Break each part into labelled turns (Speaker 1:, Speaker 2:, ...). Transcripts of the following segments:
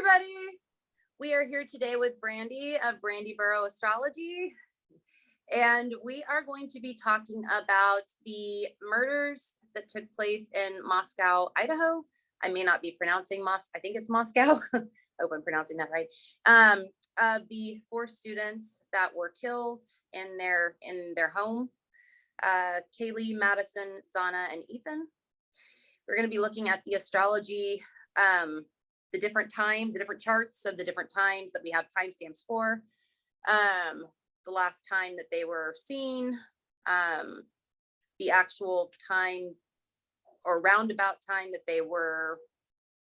Speaker 1: everybody. We are here today with Brandy of Brandy Borough Astrology, and we are going to be talking about the murders that took place in Moscow, Idaho. I may not be pronouncing I think it's Moscow. I hope I'm pronouncing that right. Of the 4 students that were killed in their home, Kaylee, Madison, Xana, and Ethan. We're going to be looking at the astrology, the different charts of the different times that we have timestamps for, the last time that they were seen, the actual time or roundabout time that they were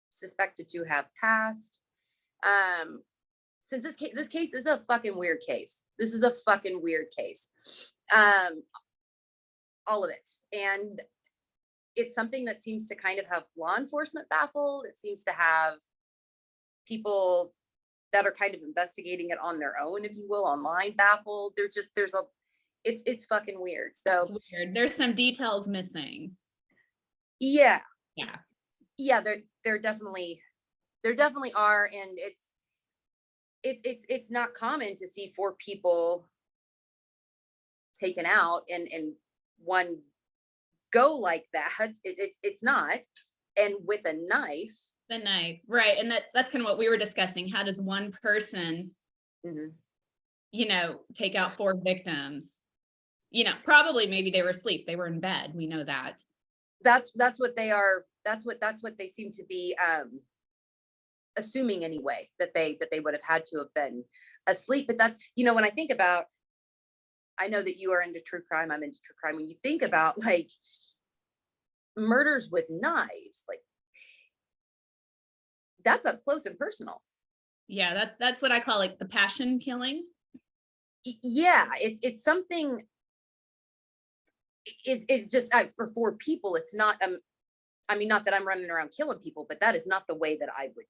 Speaker 1: suspected to have passed. Since this case is a fucking weird case. This is a fucking weird case. All of it. And it's something that seems to kind of have law enforcement baffled. It seems to have people that are kind of investigating it on their own, if you will, online baffled. It's fucking weird. So
Speaker 2: weird. There's some details missing.
Speaker 1: Yeah. There definitely are, and it's not common to see 4 people taken out and one go like that. It's not, and with a knife.
Speaker 2: The knife, right? And that's kind of what we were discussing. How does one person, take out 4 victims? Probably maybe they were asleep. They were in bed. We know that.
Speaker 1: That's what they are. That's what they seem to be assuming anyway, that they would have had to have been asleep. But that's, when I think about, I know that you are into true crime. I'm into true crime. When you think about like murders with knives, like that's up close and personal.
Speaker 2: Yeah, that's what I call like the passion killing.
Speaker 1: Yeah, it's something. It's just for 4 people. It's not. I mean, not that I'm running around killing people, but that is not the way that I would.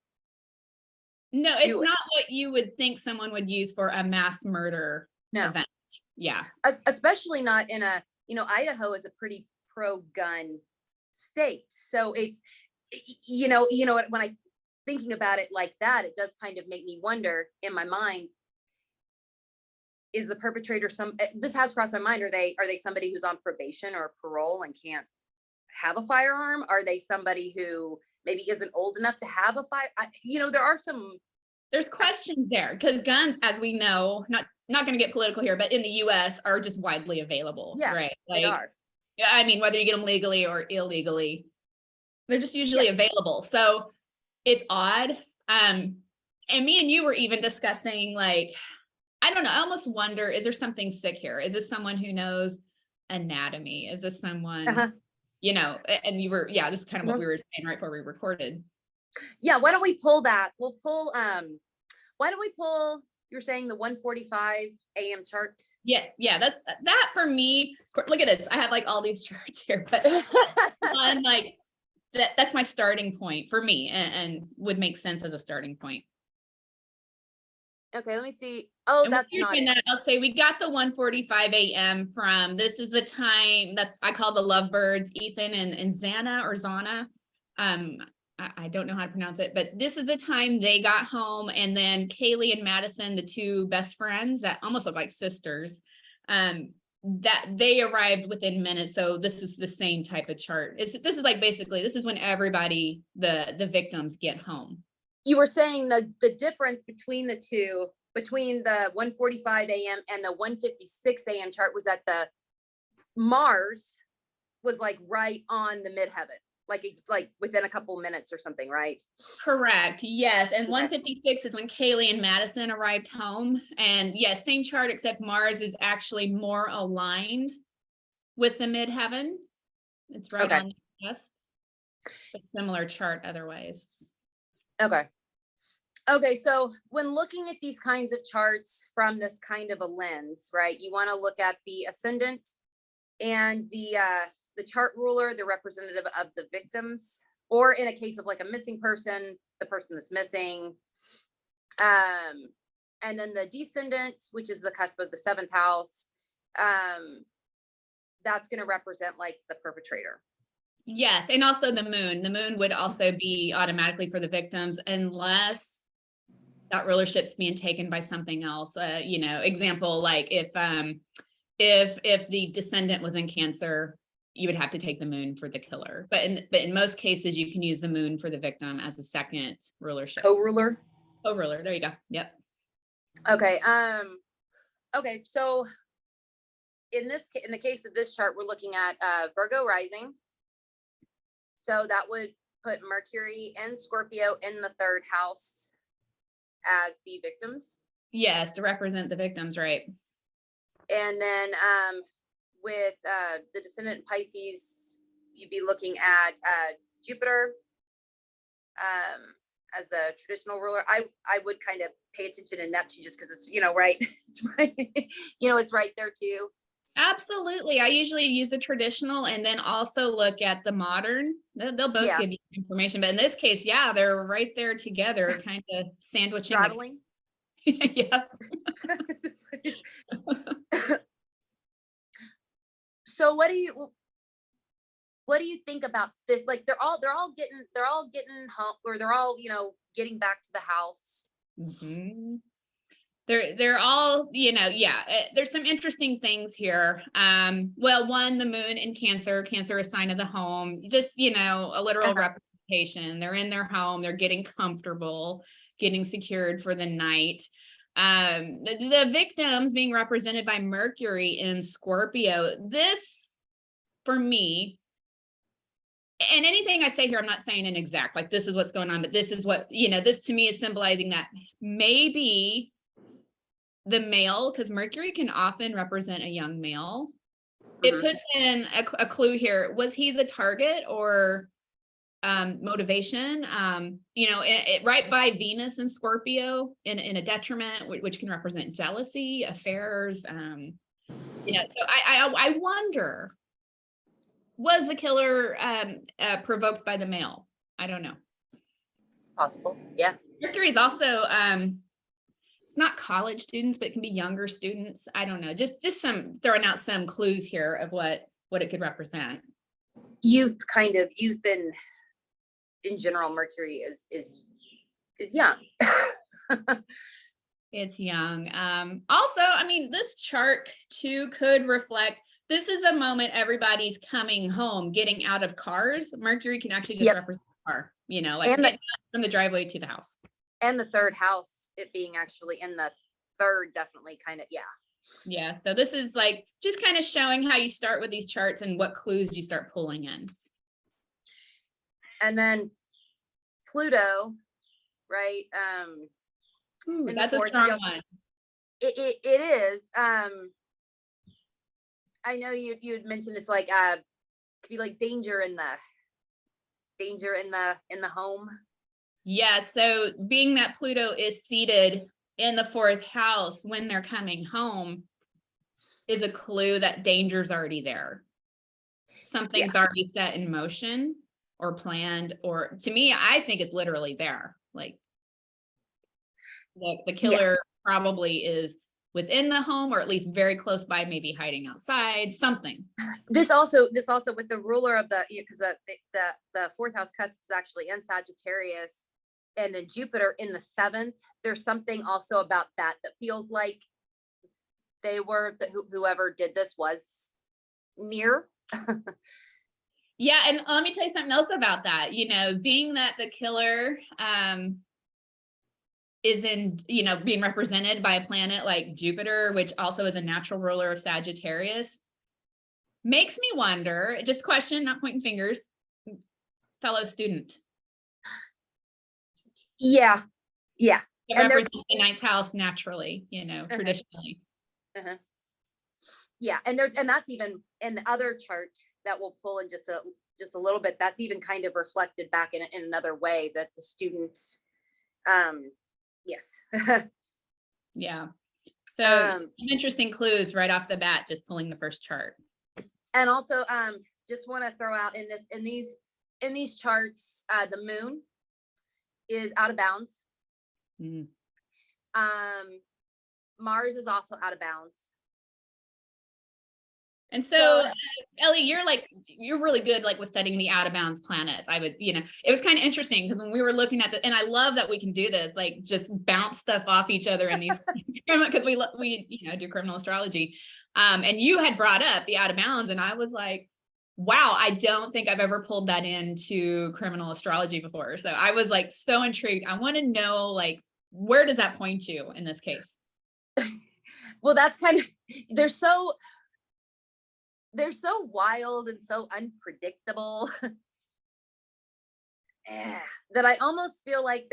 Speaker 2: No, it's not what you would think someone would use for a mass murder event. Yeah,
Speaker 1: especially not in a. Idaho is a pretty pro-gun state, so it's. When I thinking about it like that, it does kind of make me wonder in my mind, is the perpetrator this has crossed my mind, are they somebody who's on probation or parole and can't have a firearm? Are they somebody who maybe isn't old enough to have a
Speaker 2: there's questions there, because guns, as we know, not going to get political here, but in the US are just widely available.
Speaker 1: Yeah,
Speaker 2: right?
Speaker 1: They are.
Speaker 2: Yeah, I mean, whether you get them legally or illegally, they're just usually available. So it's odd. And me and you were even discussing, like, I don't know, I almost wonder, is there something sick here? Is this someone who knows anatomy? Is this someone, and you were, this is kind of what we were saying right before we recorded.
Speaker 1: Yeah, why don't we pull that? We'll pull, why don't we pull, you're saying the 1:45 a.m. chart?
Speaker 2: Yes, yeah, that for me, look at this. I have like all these charts here, but one, like, that's my starting point for me, and would make sense as a starting point.
Speaker 1: Okay, let me see. Oh, and that's not it.
Speaker 2: I'll say we got the 1:45 a.m. from, this is the time that I call the lovebirds, Ethan and Xana or Xana. I don't know how to pronounce it, but this is the time they got home. And then Kaylee and Madison, the 2 best friends that almost look like sisters, that they arrived within minutes. So this is the same type of chart. This is like, basically, this is when everybody, the victims, get home.
Speaker 1: You were saying the difference between the 2, between the 1:45 a.m. and the 1:56 a.m. chart, was that the Mars was like right on the midheaven, like it's like within a couple minutes or something, right?
Speaker 2: Correct. Yes. And 1:56 is when Kaylee and Madison arrived home. And yes, same chart, except Mars is actually more aligned with the midheaven. It's right on the cusp. A similar chart otherwise.
Speaker 1: Okay, so when looking at these kinds of charts from this kind of a lens, right, you want to look at the ascendant and the chart ruler, the representative of the victims, or in a case of like a missing person, the person that's missing, and then the descendant, which is the cusp of the 7th house, that's going to represent like the perpetrator.
Speaker 2: Yes, and also the moon. The moon would also be automatically for the victims, unless that rulership's being taken by something else. You know, example, like if the descendant was in Cancer, you would have to take the moon for the killer. But in most cases, you can use the moon for the victim as a second rulership.
Speaker 1: Co-ruler.
Speaker 2: Co-ruler. There you go. Yep.
Speaker 1: Okay. Okay. So in the case of this chart, we're looking at Virgo rising. So that would put Mercury and Scorpio in the third house as the victims.
Speaker 2: Yes, to represent the victims, right?
Speaker 1: And then with the descendant Pisces, you'd be looking at Jupiter as the traditional ruler. I would kind of pay attention to Neptune just because it's, you know, right. It's right. You know, it's right there too.
Speaker 2: Absolutely. I usually use the traditional and then also look at the modern. They'll both give you information, but in this case, yeah, they're right there together, kind of sandwiching.
Speaker 1: Straddling.
Speaker 2: Yeah.
Speaker 1: So what do you think about this? Like they're all getting home, or they're all, you know, getting back to the house.
Speaker 2: Mm-hmm. They're all, you know, there's some interesting things here. Well, one, the moon in Cancer is a sign of the home, just, you know, a literal representation. They're in their home, they're getting comfortable, getting secured for the night. The victims being represented by Mercury in Scorpio. This, for me, and anything I say here, I'm not saying an exact, like this is what's going on, but this is what, you know, this to me is symbolizing that maybe the male, because Mercury can often represent a young male. It puts in a clue here. Was he the target or motivation? You know, right by Venus and Scorpio in a detriment, which can represent jealousy, affairs. You know, so I wonder, was the killer provoked by the male? I don't know.
Speaker 1: Possible. Yeah.
Speaker 2: Mercury is also it's not college students, but it can be younger students. I don't know. Just some throwing out some clues here of what it could represent.
Speaker 1: Youth in general, Mercury is young.
Speaker 2: It's young. Also, I mean, this chart too could reflect, this is a moment everybody's coming home, getting out of cars. Mercury can actually just represent a car, you know, like from the driveway to the house.
Speaker 1: And the third house, it being actually in the third, definitely kind of,
Speaker 2: Yeah. So this is like just kind of showing how you start with these charts and what clues you start pulling in.
Speaker 1: And then Pluto, right?
Speaker 2: Ooh, that's a strong one.
Speaker 1: It is. I know you had mentioned it's like could be like danger in the home.
Speaker 2: Yeah, so being that Pluto is seated in the fourth house when they're coming home is a clue that danger's already there. Something's already set in motion or planned, or to me, I think it's literally there. Like the killer probably is within the home, or at least very close by, maybe hiding outside, something.
Speaker 1: This also with the ruler of the, because the fourth house cusp is actually in Sagittarius, and then Jupiter in the seventh. There's something also about that feels like they were whoever did this was near.
Speaker 2: Yeah, and let me tell you something else about that. You know, being that the killer is in, you know, being represented by a planet like Jupiter, which also is a natural ruler of Sagittarius, makes me wonder, just question, not pointing fingers, fellow student.
Speaker 1: Yeah.
Speaker 2: It represents the ninth house naturally, you know, traditionally.
Speaker 1: Yeah, and that's even in the other chart that we'll pull in just a little bit. That's even kind of reflected back in another way that the student, yes.
Speaker 2: Yeah. So some interesting clues right off the bat, just pulling the first chart.
Speaker 1: And also, just want to throw out in these charts, the moon is out of bounds. Mars is also out of bounds.
Speaker 2: And so, Ellie, you're really good, like with studying the out of bounds planets. I would, it was kind of interesting because when we were looking at and I love that we can do this, like just bounce stuff off each other in these, because we do criminal astrology. And you had brought up the out of bounds and I was like, wow, I don't think I've ever pulled that into criminal astrology before. So I was like, so intrigued. I want to know, like, where does that point you in this case?
Speaker 1: Well, that's kind of, they're so wild and so unpredictable that I almost feel like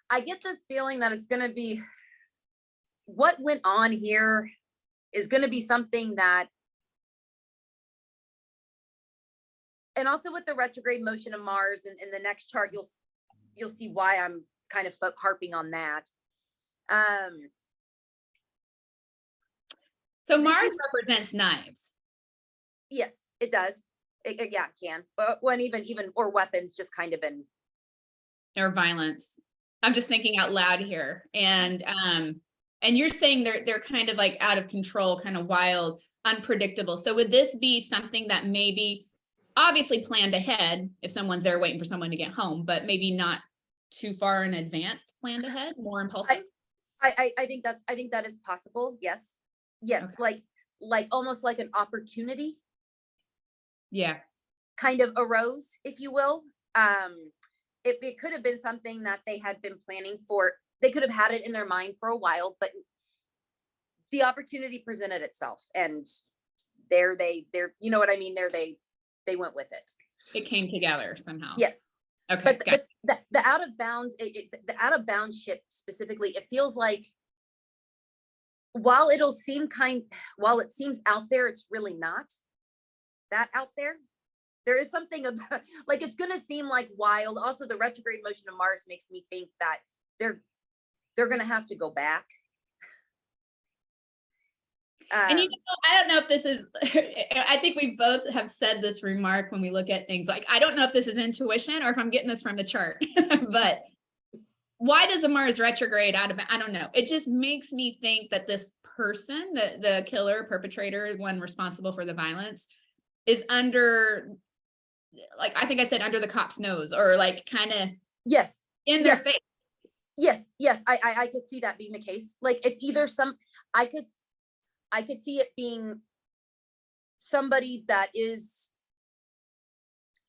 Speaker 1: I get this feeling that it's going to be, what went on here is going to be something that, and also with the retrograde motion of Mars and in the next chart, you'll see why I'm kind of harping on that.
Speaker 2: So Mars represents knives.
Speaker 1: Yes, it does. It can. But when even or weapons, just kind of
Speaker 2: or violence. I'm just thinking out loud here. And you're saying they're kind of like out of control, kind of wild, unpredictable. So would this be something that maybe obviously planned ahead if someone's there waiting for someone to get home, but maybe not too far in advance planned ahead, more impulsive?
Speaker 1: I think that is possible. Yes. Okay. Like almost like an opportunity.
Speaker 2: Yeah.
Speaker 1: Kind of arose, if you will. It could have been something that they had been planning for. They could have had it in their mind for a while, but the opportunity presented itself and they're, you know what I mean? They went with it.
Speaker 2: It came together somehow.
Speaker 1: Yes.
Speaker 2: Okay.
Speaker 1: But the out of bounds, the out of bounds ship specifically, it feels like while it seems out there, it's really not that out there. There is something about, like, it's going to seem like wild. Also, the retrograde motion of Mars makes me think that they're going to have to go back.
Speaker 2: And I don't know if this is, I think we both have said this remark when we look at things, like, I don't know if this is intuition or if I'm getting this from the chart, but why does a Mars retrograde I don't know. It just makes me think that this person, the killer, perpetrator, one responsible for the violence, is under, like, I think I said under the cop's nose, or like kind of in their face.
Speaker 1: Yes. I could see that being the case. Like, it's either I could see it being somebody that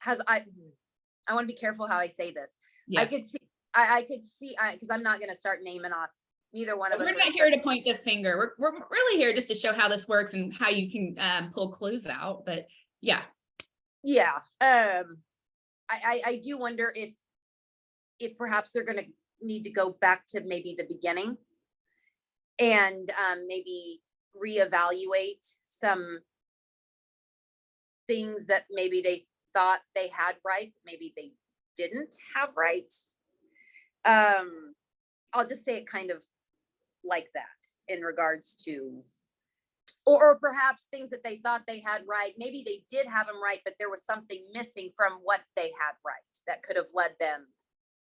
Speaker 1: I want to be careful how I say this. Yeah. I could see, because I'm not going to start naming off neither one of us.
Speaker 2: We're not here to point the finger. We're really here just to show how this works and how you can pull clues out. But yeah.
Speaker 1: I do wonder if perhaps they're going to need to go back to maybe the beginning and maybe reevaluate some things that maybe they thought they had right, maybe they didn't have right. I'll just say it kind of like that in regards to, or perhaps things that they thought they had right, maybe they did have them right, but there was something missing from what they had right that could have led them.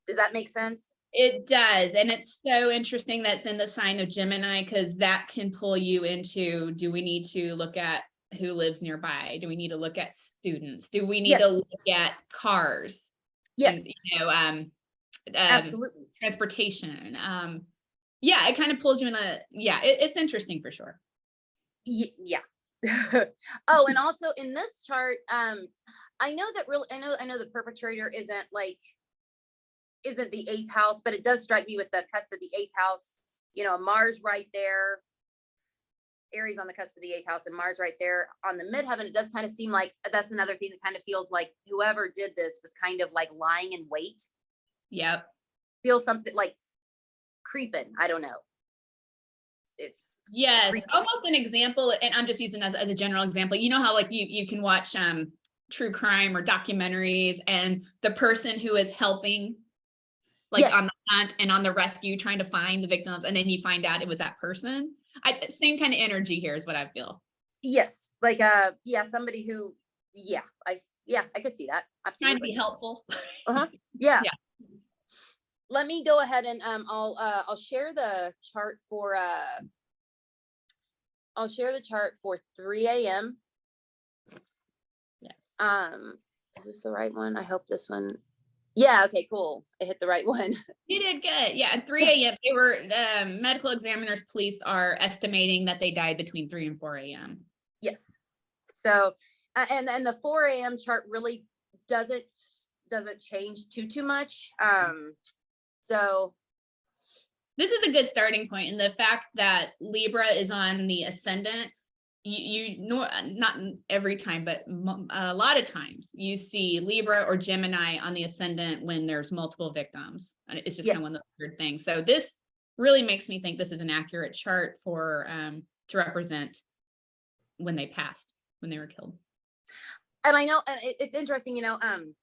Speaker 1: Does that make sense?
Speaker 2: It does. And it's so interesting that's in the sign of Gemini, because that can pull you into, do we need to look at who lives nearby? Do we need to look at students? Do we need to look at cars?
Speaker 1: Yes.
Speaker 2: And,
Speaker 1: absolutely.
Speaker 2: Transportation. Yeah, it kind of pulls you in it's interesting for sure.
Speaker 1: Yeah. Oh, and also in this chart, I know the perpetrator isn't the 8th house, but it does strike me with the cusp of the 8th house, Mars right there, Aries on the cusp of the 8th house, and Mars right there on the midheaven. It does kind of seem like that's another thing that kind of feels like whoever did this was kind of like lying in wait.
Speaker 2: Yep.
Speaker 1: Feels something like creeping. I don't know. It's
Speaker 2: creeping. Almost an example, and I'm just using as a general example. You know how like you can watch true crime or documentaries, and the person who is helping on the hunt and on the rescue, trying to find the victims, and then you find out it was that person. Same kind of energy here is what I feel.
Speaker 1: Yes, like somebody who, I could see that. Absolutely.
Speaker 2: Trying to be helpful.
Speaker 1: Yeah. Let me go ahead and I'll share the chart for I'll share the chart for 3 a.m.
Speaker 2: Yes.
Speaker 1: Is this the right one? I hope this one. Yeah, okay, cool. I hit the right one.
Speaker 2: You did good. Yeah, at 3 a.m. They were, medical examiners, police are estimating that they died between 3 and 4 a.m.
Speaker 1: Yes. So, and the 4 a.m. chart really doesn't change too much. So
Speaker 2: This is a good starting point, and the fact that Libra is on the ascendant, you know, not every time, but a lot of times you see Libra or Gemini on the ascendant when there's multiple victims. And it's just kind of one of those weird things. So this really makes me think this is an accurate chart for to represent when they passed, when they were killed.
Speaker 1: And I know, and it's interesting, you know, and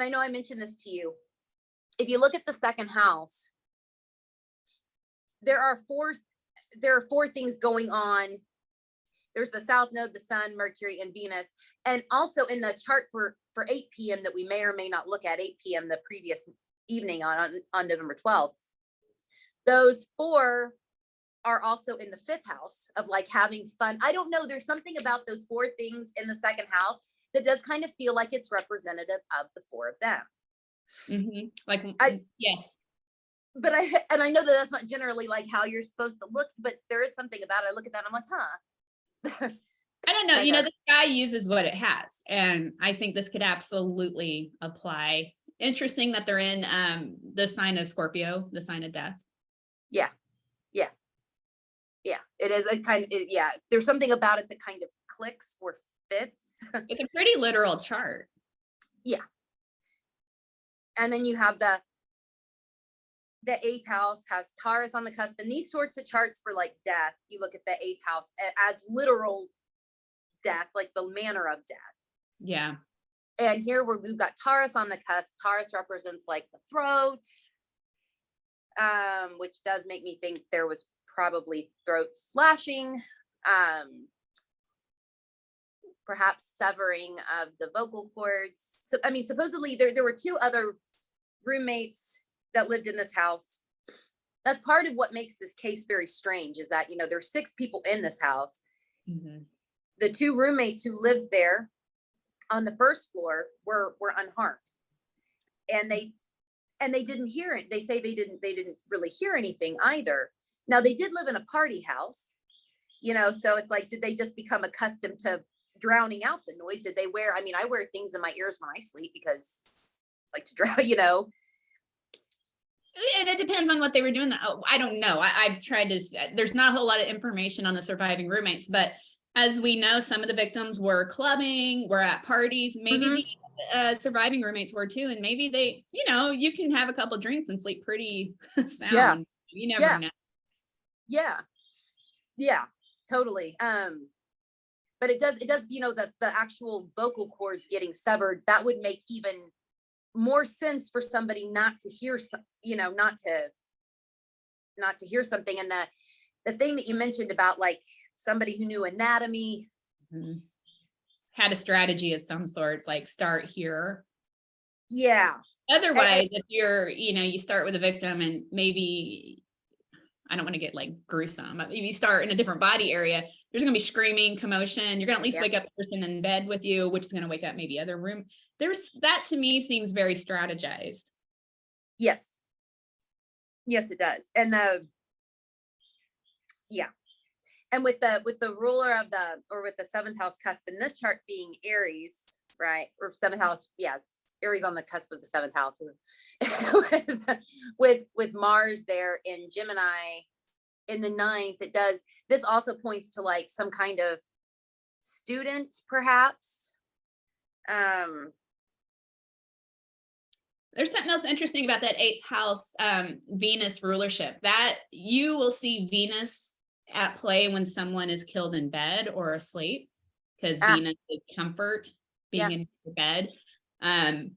Speaker 1: I know I mentioned this to you. If you look at the second house, there are four things going on. There's the South Node, the Sun, Mercury, and Venus. And also in the chart for 8 p.m. that we may or may not look at 8 p.m. the previous evening on November 12th. Those 4 are also in the 5th house of like having fun. I don't know. There's something about those 4 things in the second house that does kind of feel like it's representative of the 4 of them.
Speaker 2: Mm-hmm. Like, yes.
Speaker 1: But I know that that's not generally like how you're supposed to look, but there is something about it. I look at that and I'm like, huh.
Speaker 2: I don't know. You know, the sky uses what it has. And I think this could absolutely apply. Interesting that they're in the sign of Scorpio, the sign of death.
Speaker 1: Yeah. It is a kind of, yeah. There's something about it that kind of clicks or fits.
Speaker 2: It's a pretty literal chart.
Speaker 1: Yeah. And then you have the 8th house has Taurus on the cusp, and these sorts of charts for like death, you look at the 8th house as literal death, like the manner of death.
Speaker 2: Yeah.
Speaker 1: And here we've got Taurus on the cusp. Taurus represents like the throat, which does make me think there was probably throat slashing, perhaps severing of the vocal cords. So, I mean, supposedly there were 2 other roommates that lived in this house. That's part of what makes this case very strange, is that, you know, there's 6 people in this house.
Speaker 2: Mm-hmm.
Speaker 1: The 2 roommates who lived there on the first floor were unharmed, and they didn't hear it. They say they didn't really hear anything either. Now they did live in a party house, you know, so it's like, did they just become accustomed to drowning out the noise? Did they wear, I mean, I wear things in my ears when I sleep because it's like to drown, you know.
Speaker 2: And it depends on what they were doing. I don't know. I've tried to, there's not a whole lot of information on the surviving roommates, but as we know, some of the victims were clubbing, were at parties. Maybe the surviving roommates were too. And maybe they, you know, you can have a couple drinks and sleep pretty sound.
Speaker 1: Yeah.
Speaker 2: You never know.
Speaker 1: Yeah, totally. But it does, you know, the actual vocal cords getting severed, that would make even more sense for somebody not to hear, you know, not to hear something. And the thing that you mentioned about like somebody who knew anatomy,
Speaker 2: had a strategy of some sorts, like start here.
Speaker 1: Yeah.
Speaker 2: Otherwise, if you're, you know, you start with a victim and maybe, I don't want to get like gruesome, but if you start in a different body area, there's going to be screaming, commotion. You're going to at least wake up the person in bed with you, which is going to wake up maybe other room. That to me seems very strategized.
Speaker 1: Yes, it does. And and with the ruler of with the 7th house cusp in this chart being Aries, right? Or 7th house, Aries on the cusp of the 7th house, with Mars there in Gemini in the 9th. This also points to like some kind of student, perhaps.
Speaker 2: There's something else interesting about that 8th house Venus rulership, that you will see Venus at play when someone is killed in bed or asleep, because Venus is comfort, being in your bed. And,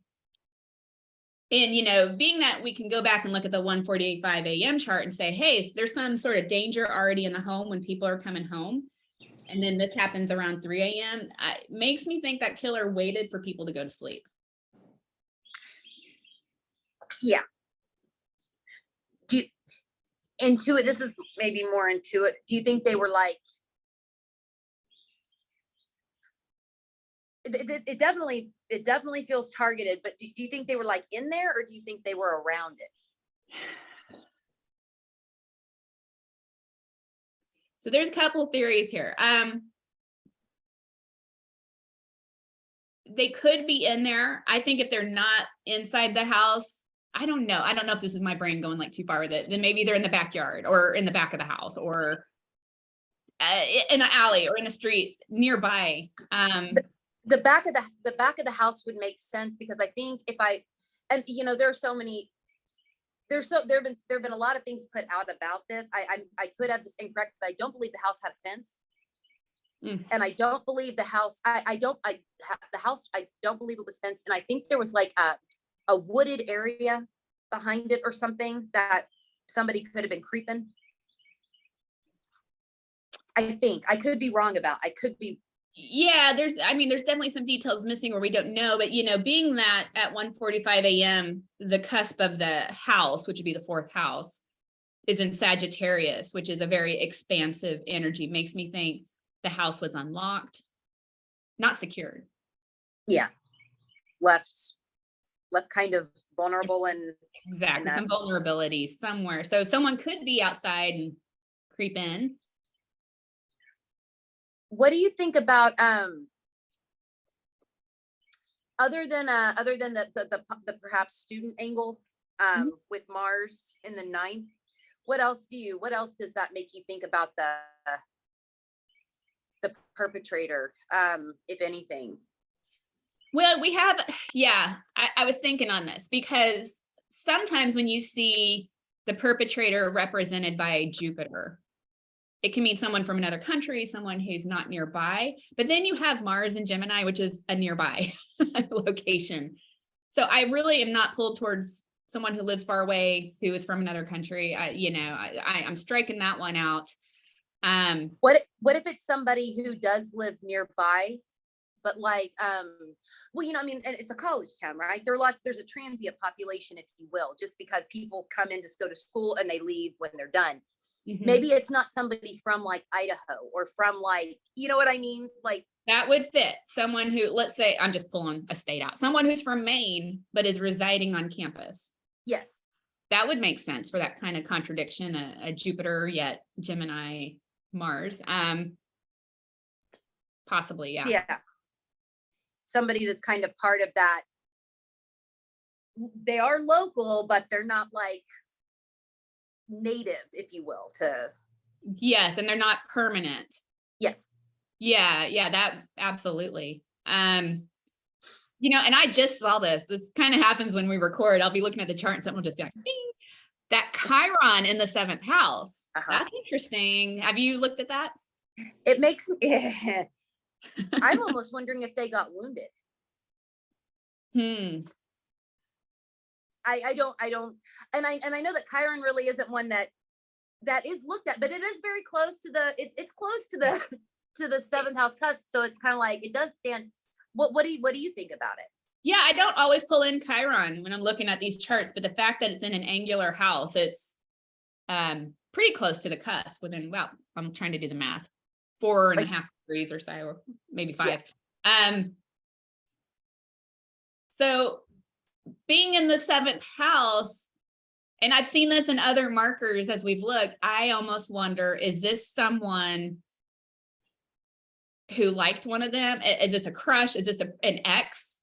Speaker 2: you know, being that we can go back and look at the 1:45 a.m. chart and say, hey, there's some sort of danger already in the home when people are coming home. And then this happens around 3 a.m. It makes me think that killer waited for people to go to sleep.
Speaker 1: Yeah. This is maybe more intuitive. Do you think they were like it definitely feels targeted, but do you think they were like in there, or do you think they were around it?
Speaker 2: So there's a couple theories here. They could be in there. I think if they're not inside the house, I don't know. I don't know if this is my brain going like too far with it. Then maybe they're in the backyard or in the back of the house or in an alley or in a street nearby.
Speaker 1: The back of the house would make sense, because I think and there are so many. There have been a lot of things put out about this. I could have this incorrect, but I don't believe the house had a fence. And I don't believe the house, the house, I don't believe it was fenced. And I think there was like a wooded area behind it or something that somebody could have been creeping. I think I could be wrong about,
Speaker 2: Yeah, there's definitely some details missing where we don't know, but being that at 1:45 a.m., the cusp of the house, which would be the fourth house, is in Sagittarius, which is a very expansive energy, makes me think the house was unlocked, not secured.
Speaker 1: Yeah. Left kind of vulnerable and
Speaker 2: exactly some vulnerabilities somewhere. So someone could be outside and creep in.
Speaker 1: What do you think about other than the perhaps student angle with Mars in the 9th? What else does that make you think about the perpetrator, if anything?
Speaker 2: Well, we have, I was thinking on this, because sometimes when you see the perpetrator represented by Jupiter, it can mean someone from another country, someone who's not nearby, but then you have Mars in Gemini, which is a nearby location. So I really am not pulled towards someone who lives far away, who is from another country. I'm striking that one out.
Speaker 1: What if it's somebody who does live nearby, but like, and it's a college town, right? There's a transient population, if you will, just because people come in to go to school and they leave when they're done. Maybe it's not somebody from like Idaho or from like, you know what I mean? Like
Speaker 2: that would fit someone who, let's say, I'm just pulling a state out, someone who's from Maine, but is residing on campus.
Speaker 1: Yes.
Speaker 2: That would make sense for that kind of contradiction, a Jupiter yet Gemini Mars. Possibly, yeah.
Speaker 1: Yeah. Somebody that's kind of part of that. They are local, but they're not like native, if you will, to.
Speaker 2: Yes, and they're not permanent.
Speaker 1: Yes.
Speaker 2: Yeah, that absolutely. And I just saw this. This kind of happens when we record. I'll be looking at the chart and something will just be like, ding. That Chiron in the 7th house. That's interesting. Have you looked at that?
Speaker 1: It makes me. I'm almost wondering if they got wounded. I don't, and I know that Chiron really isn't one that is looked at, but it is very close to it's close to the 7th house cusp. So it's kind of like, it does stand. What do you think about it?
Speaker 2: Yeah, I don't always pull in Chiron when I'm looking at these charts, but the fact that it's in an angular house, it's pretty close to the cusp within, well, I'm trying to do the math, 4.5 degrees or so, or maybe 5. Yeah. So being in the 7th house, and I've seen this in other markers as we've looked, I almost wonder, is this someone who liked one of them? Is this a crush? Is this an ex?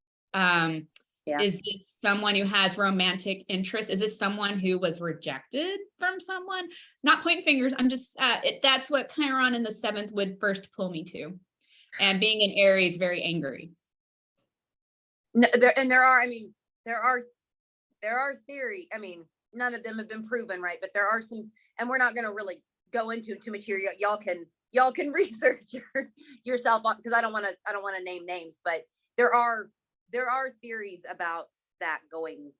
Speaker 2: Is this someone who has romantic interest? Is this someone who was rejected from someone? Not pointing fingers. I'm just, that's what Chiron in the 7th would first pull me to. And being in Aries, very angry.
Speaker 1: No, there are theory. I mean, none of them have been proven, right? But there are some, and we're not going to really go into too much here. Y'all can research yourself on, because I don't want to name names, but there are theories about that going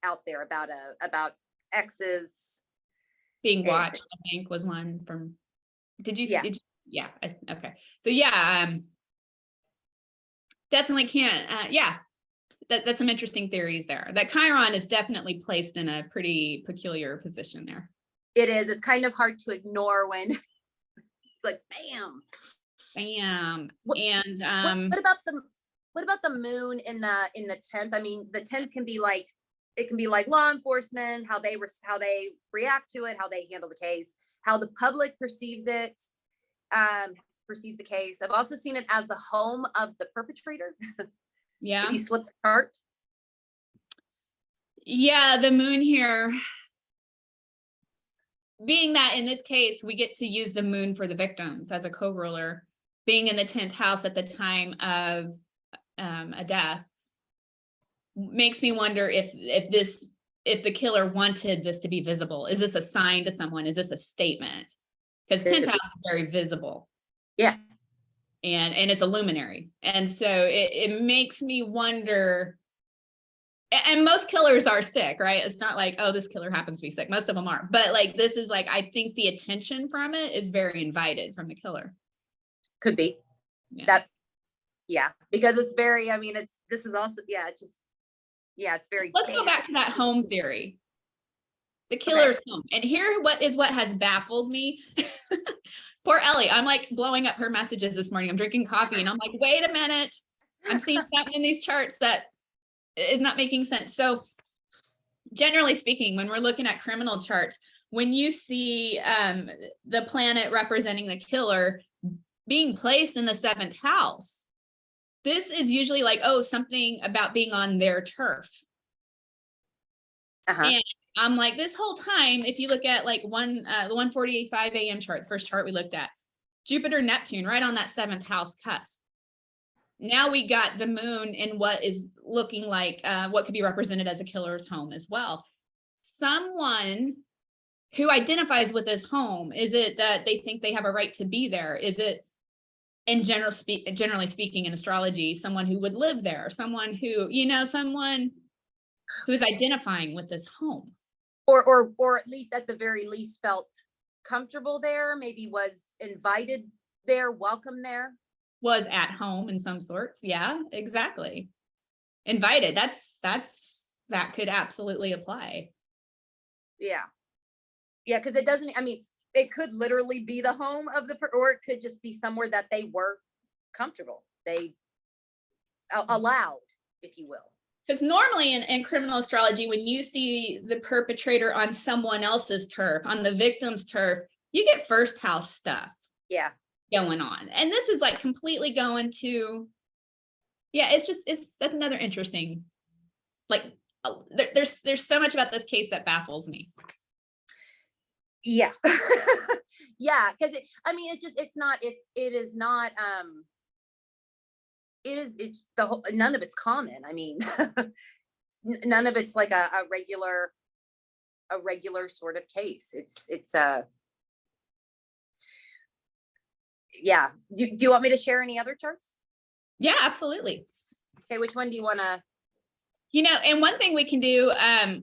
Speaker 1: out there about exes
Speaker 2: being watched. I think was one from. Did you? Yeah. Okay. So definitely can't. That's some interesting theories there. That Chiron is definitely placed in a pretty peculiar position there.
Speaker 1: It is. It's kind of hard to ignore when it's like, bam.
Speaker 2: Bam.
Speaker 1: What,
Speaker 2: And
Speaker 1: what about the moon in the 10th? I mean, the 10th can be like, it can be like law enforcement, how they react to it, how they handle the case, how the public perceives it, perceives the case. I've also seen it as the home of the perpetrator.
Speaker 2: yeah.
Speaker 1: If you slip the chart.
Speaker 2: Yeah, the moon here, being that in this case, we get to use the moon for the victims as a co-ruler, being in the 10th house at the time of a death, makes me wonder if the killer wanted this to be visible. Is this a sign to someone? Is this a statement? Because 10th house is very visible.
Speaker 1: Yeah.
Speaker 2: And it's a luminary. And so it makes me wonder, and most killers are sick, right? It's not like, oh, this killer happens to be sick. Most of them are. But like, this is like, I think the attention from it is very invited from the killer.
Speaker 1: Could be. Yeah. Because it's very, I mean, this is also, it's very.
Speaker 2: Let's go back to that home theory. The killer's home. And here what has baffled me. Poor Ellie. I'm like blowing up her messages this morning. I'm drinking coffee and I'm like, wait a minute. I'm seeing something in these charts that is not making sense. So generally speaking, when we're looking at criminal charts, when you see the planet representing the killer being placed in the 7th house, this is usually like, oh, something about being on their turf. And I'm like, this whole time, if you look at like the 1:45 a.m. chart, the first chart we looked at, Jupiter, Neptune, right on that 7th house cusp. Now we got the moon in what is looking like what could be represented as a killer's home as well. Someone who identifies with this home, is it that they think they have a right to be there? Is it, in generally speaking in astrology, someone who would live there, someone who, someone who is identifying with this home?
Speaker 1: Or at least at the very least felt comfortable there, maybe was invited there, welcome there.
Speaker 2: Was at home in some sorts. Yeah, exactly. Invited. That could absolutely apply.
Speaker 1: Yeah. Yeah, because it doesn't, I mean, it could literally be the home of or it could just be somewhere that they were comfortable. They allowed, if you will.
Speaker 2: Because normally in criminal astrology, when you see the perpetrator on someone else's turf, on the victim's turf, you get first house stuff.
Speaker 1: Yeah.
Speaker 2: Going on. And this is like completely going to, that's another interesting, like there's so much about this case that baffles me.
Speaker 1: Yeah. Yeah. Cause it's the whole, none of it's common. I mean, none of it's like a regular sort of case. It's yeah. Do you want me to share any other charts?
Speaker 2: Yeah, absolutely.
Speaker 1: Okay. Which one do you want to?
Speaker 2: And one thing we can do, I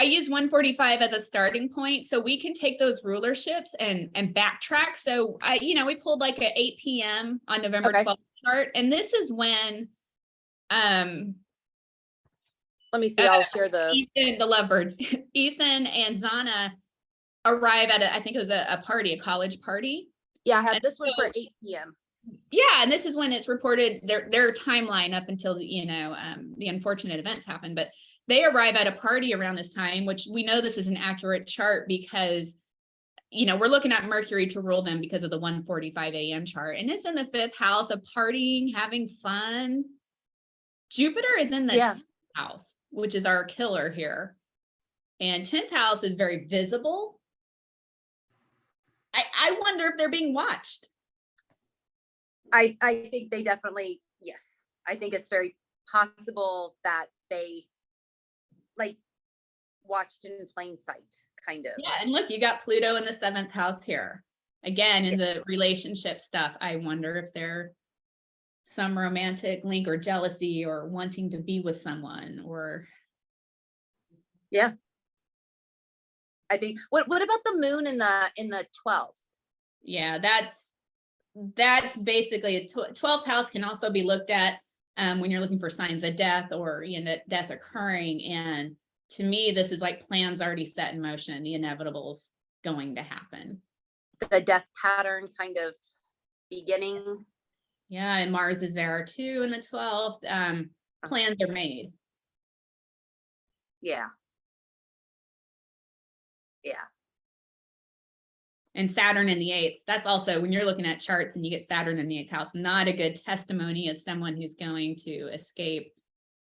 Speaker 2: use 145 as a starting point, so we can take those rulerships and backtrack. So we pulled like a 8 p.m. on November 12th chart, and this is when let
Speaker 1: me see, I'll share the
Speaker 2: lovebirds. Ethan and Xana arrive at I think it was a party, a college party.
Speaker 1: Yeah, I have this one for 8 p.m.
Speaker 2: Yeah, and this is when it's reported their timeline up until the unfortunate events happen. But they arrive at a party around this time, which we know this is an accurate chart because we're looking at Mercury to rule them because of the 1:45 a.m. chart, and it's in the 5th house of partying, having fun. Jupiter is in the 10th house, which is our killer here, and 10th house is very visible. I wonder if they're being watched.
Speaker 1: I think they definitely, yes. I think it's very possible that they like watched in plain sight, kind of.
Speaker 2: Yeah, and look, you got Pluto in the 7th house here. Again, in the relationship stuff, I wonder if they're some romantic link or jealousy or wanting to be with someone or.
Speaker 1: Yeah. I think, what about the moon in the 12th?
Speaker 2: Yeah, that's basically a 12th house can also be looked at when you're looking for signs of death or death occurring. And to me, this is like plans already set in motion. The inevitable's going to happen.
Speaker 1: The death pattern kind of. beginning.
Speaker 2: Yeah, and Mars is there too in the 12th. Plans are made.
Speaker 1: Yeah. Yeah.
Speaker 2: And Saturn in the 8th. That's also, when you're looking at charts and you get Saturn in the 8th house, not a good testimony of someone who's going to escape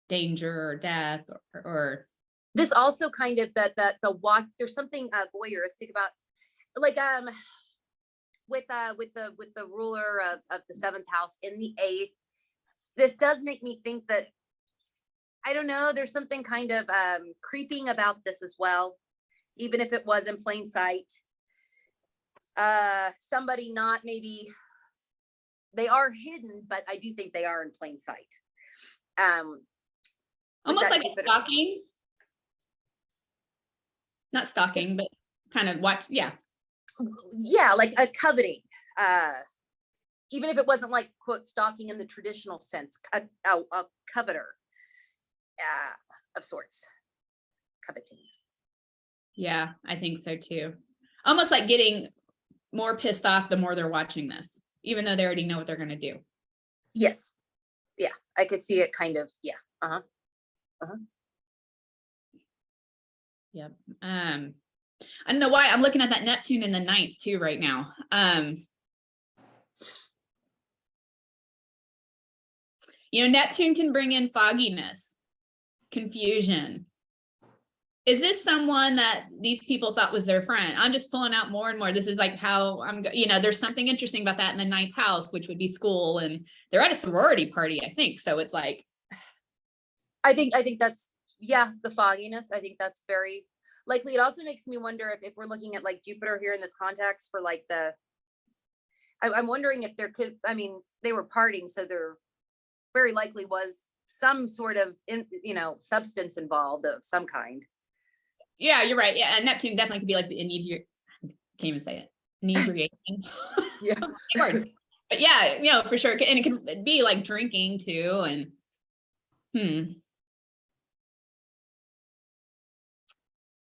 Speaker 2: danger or death or
Speaker 1: This also kind of the watch, there's something voyeuristic about, like with the ruler of the 7th house in the 8th. This does make me think that, I don't know, there's something kind of creeping about this as well, even if it was in plain sight. Somebody not, maybe they are hidden, but I do think they are in plain sight.
Speaker 2: almost like
Speaker 1: Jupiter.
Speaker 2: stalking. Not stalking, but kind of watch. Yeah.
Speaker 1: Yeah, like a coveting. Even if it wasn't like, quote, stalking in the traditional sense, a coveter of sorts. Coveting.
Speaker 2: Yeah, I think so too. Almost like getting more pissed off the more they're watching this, even though they already know what they're going to do.
Speaker 1: Yes. Yeah, I could see it kind of. Yeah.
Speaker 2: Yep. I don't know why I'm looking at that Neptune in the 9th too right now. Neptune can bring in fogginess, confusion. Is this someone that these people thought was their friend? I'm just pulling out more and more. This is like how there's something interesting about that in the 9th house, which would be school, and they're at a sorority party, I think. So it's like,
Speaker 1: I think that's, yeah, the fogginess. I think that's very likely. It also makes me wonder if we're looking at like Jupiter here in this context for like I'm wondering if there could, they were partying, so there very likely was some sort of substance involved of some kind.
Speaker 2: Yeah, you're right. Yeah, and Neptune definitely could be like the inebriation. Can't even say it. Inebriation.
Speaker 1: Yeah.
Speaker 2: But yeah, for sure. And it could be like drinking too. And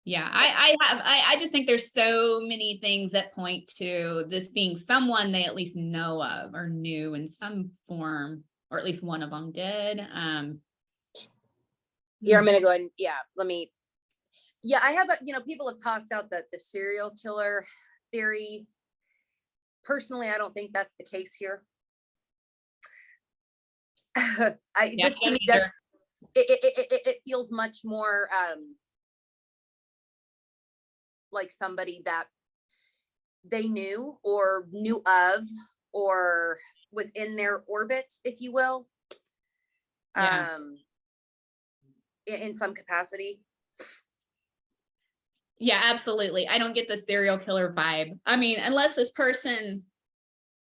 Speaker 2: yeah, I just think there's so many things that point to this being someone they at least know of or knew in some form, or at least one of them did.
Speaker 1: Yeah, I'm gonna go ahead and I have people have tossed out the serial killer theory. Personally, I don't think that's the case here. This to me does, it feels much more like somebody that they knew or knew of or was in their orbit, if you will.
Speaker 2: Yeah.
Speaker 1: In some capacity.
Speaker 2: Yeah, absolutely. I don't get the serial killer vibe. Unless this person,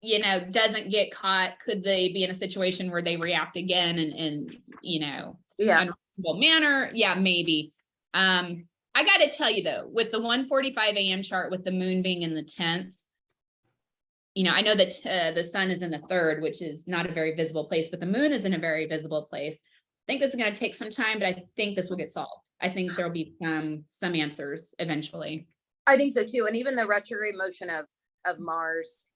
Speaker 2: doesn't get caught, could they be in a situation where they react again in unreasonable manner? Yeah, maybe. I got to tell you though, with the 1:45 a.m. chart, with the moon being in the 10th, I know that the sun is in the 3rd, which is not a very visible place, but the moon is in a very visible place. I think this is going to take some time, but I think this will get solved. I think there'll be some answers eventually.
Speaker 1: I think so too. And even the retrograde motion of Mars.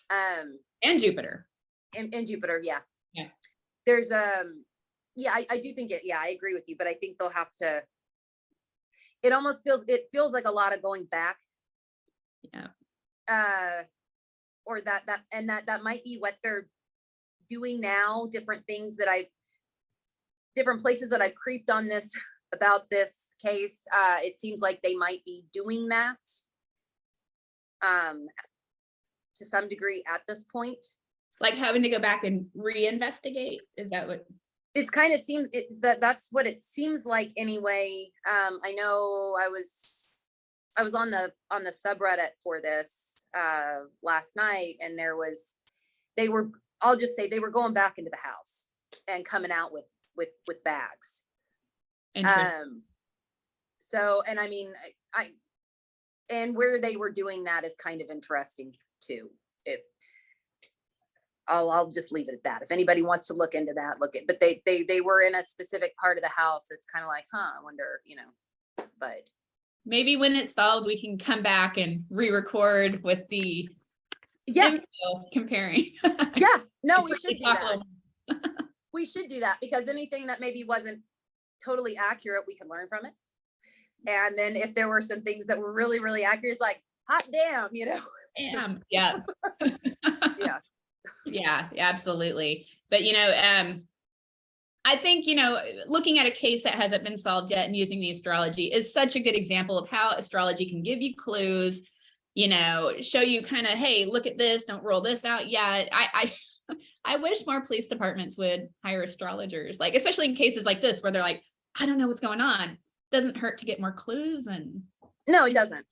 Speaker 2: And Jupiter.
Speaker 1: And Jupiter, yeah.
Speaker 2: Yeah.
Speaker 1: There's I do think I agree with you, but I think they'll have to, it feels like a lot of going back.
Speaker 2: Yeah.
Speaker 1: Or that might be what they're doing now, different places that I've creeped on this about this case. It seems like they might be doing that to some degree at this point.
Speaker 2: Like having to go back and reinvestigate? Is that what?
Speaker 1: It's kind of seems that's what it seems like anyway. I know I was on the subreddit for this last night, and I'll just say they were going back into the house and coming out with bags. So, and and where they were doing that is kind of interesting too. I'll just leave it at that. If anybody wants to look into that, but they were in a specific part of the house. It's kind of like, I wonder, but
Speaker 2: maybe when it's solved, we can come back and re-record with the
Speaker 1: Yeah.
Speaker 2: info comparing.
Speaker 1: Yeah. No, we
Speaker 2: Like
Speaker 1: should do
Speaker 2: talk a
Speaker 1: that.
Speaker 2: little-
Speaker 1: We should do that because anything that maybe wasn't totally accurate, we can learn from it. And then if there were some things that were really, really accurate, it's like, hot damn, you know?
Speaker 2: Yeah.
Speaker 1: Yeah.
Speaker 2: Yeah, absolutely. But I think, looking at a case that hasn't been solved yet and using the astrology is such a good example of how astrology can give you clues, show you kind of, hey, look at this, don't roll this out yet. I wish more police departments would hire astrologers, like, especially in cases like this, where they're like, I don't know what's going on. Doesn't hurt to get more clues. And
Speaker 1: No, it doesn't.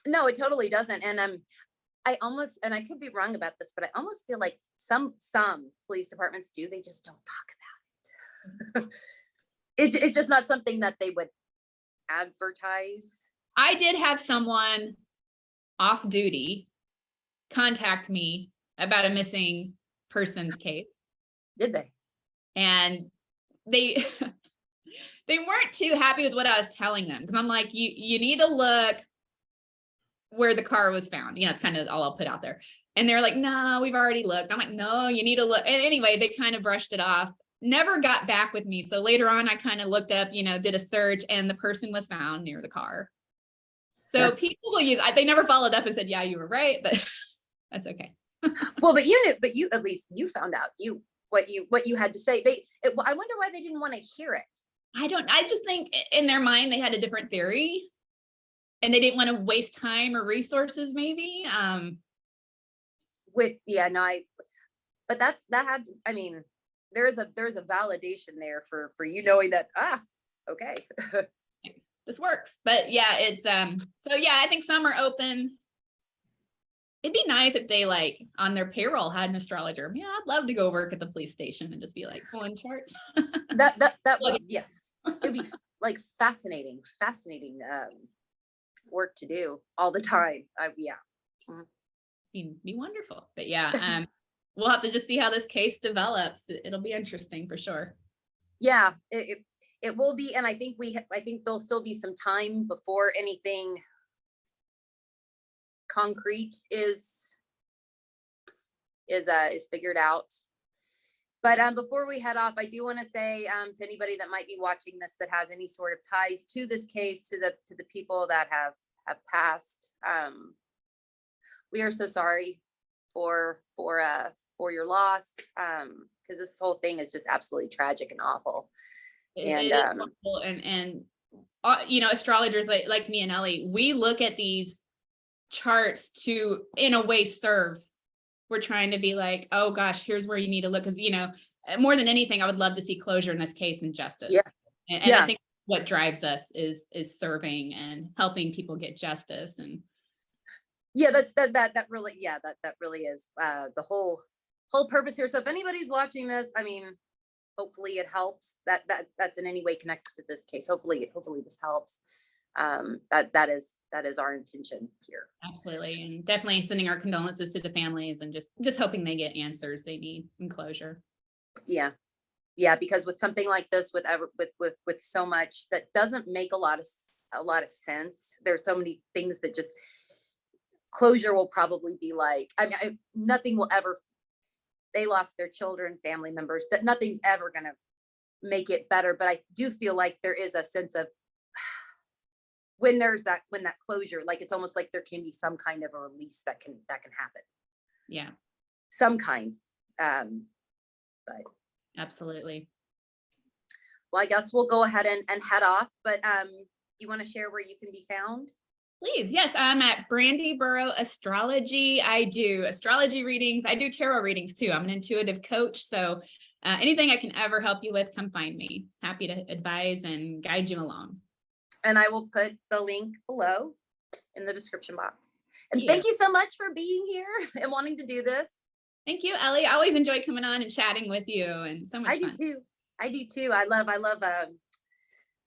Speaker 1: No, it totally doesn't. And I almost, and I could be wrong about this, but I almost feel like some police departments do, they just don't talk about it. It's just not something that they would advertise.
Speaker 2: I did have someone off duty contact me about a missing person's case.
Speaker 1: Did they?
Speaker 2: And they they weren't too happy with what I was telling them, because I'm like, you need to look where the car was found. It's kind of all I'll put out there. And they're like, no, we've already looked. I'm like, no, you need to look. And anyway, they kind of brushed it off, never got back with me. So later on, I kind of looked up, did a search, and the person was found near the car. So
Speaker 1: Yeah.
Speaker 2: people will use, they never followed up and said, yeah, you were right, but that's okay.
Speaker 1: Well, but you at least you found out what you had to say. I wonder why they didn't want to hear it.
Speaker 2: I just think in their mind, they had a different theory and they didn't want to waste time or resources, maybe.
Speaker 1: But I mean, there's a validation there for you knowing that, okay.
Speaker 2: This works. But yeah, it's, so yeah, I think some are open. It'd be nice if they, like, on their payroll had an astrologer. Yeah, I'd love to go work at the police station and just be like pulling charts.
Speaker 1: that would, yes, it'd be like fascinating work to do all the time. Yeah.
Speaker 2: Be wonderful. But yeah, we'll have to just see how this case develops. It'll be interesting for sure.
Speaker 1: Yeah, it will be, and I think there'll still be some time before anything concrete is figured out. But before we head off, I do want to say to anybody that might be watching this that has any sort of ties to this case, to the people that have passed, we are so sorry for your loss, because this whole thing is just absolutely tragic and awful. And
Speaker 2: astrologers like me and Ellie, we look at these charts to, in a way, serve. We're trying to be like, oh gosh, here's where you need to look, because more than anything, I would love to see closure in this case and justice.
Speaker 1: Yeah.
Speaker 2: And I think what drives us is serving and helping people get justice. And
Speaker 1: yeah, that really, that really is the whole purpose here. So if anybody's watching this, I mean, hopefully it helps. That's in any way connected to this case. Hopefully this helps. That is our intention here.
Speaker 2: Absolutely. And definitely sending our condolences to the families and just hoping they get answers they need and closure.
Speaker 1: Yeah, because with something like this, with so much that doesn't make a lot of sense, there's so many things that just closure will probably be like, I mean, nothing will ever, they lost their children, family members, that nothing's ever going to make it better. But I do feel like there is a sense of when that closure, like, it's almost like there can be some kind of a release that can happen.
Speaker 2: Yeah.
Speaker 1: Some kind. But
Speaker 2: absolutely.
Speaker 1: Well, I guess we'll go ahead and head off, but you want to share where you can be found?
Speaker 2: Please. Yes, I'm at Brandy Burrow Astrology. I do astrology readings. I do tarot readings too. I'm an intuitive coach. So anything I can ever help you with, come find me. Happy to advise and guide you along.
Speaker 1: And I will put the link below in the description box. And thank you so much for being here and wanting to do this.
Speaker 2: Thank you, Ellie. I always enjoy coming on and chatting with you, and so much fun.
Speaker 1: I do too. I love, I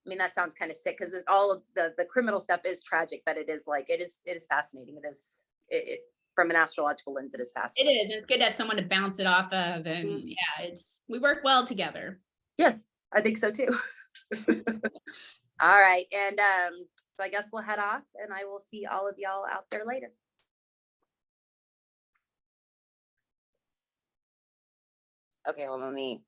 Speaker 1: mean, that sounds kind of sick because all of the criminal stuff is tragic, but it is fascinating. It from an astrological lens, it is fascinating.
Speaker 2: It is. It's good to have someone to bounce it off of. And we work well together.
Speaker 1: Yes, I think so too. All right. And so I guess we'll head off, and I will see all of y'all out there later. Okay, well, let me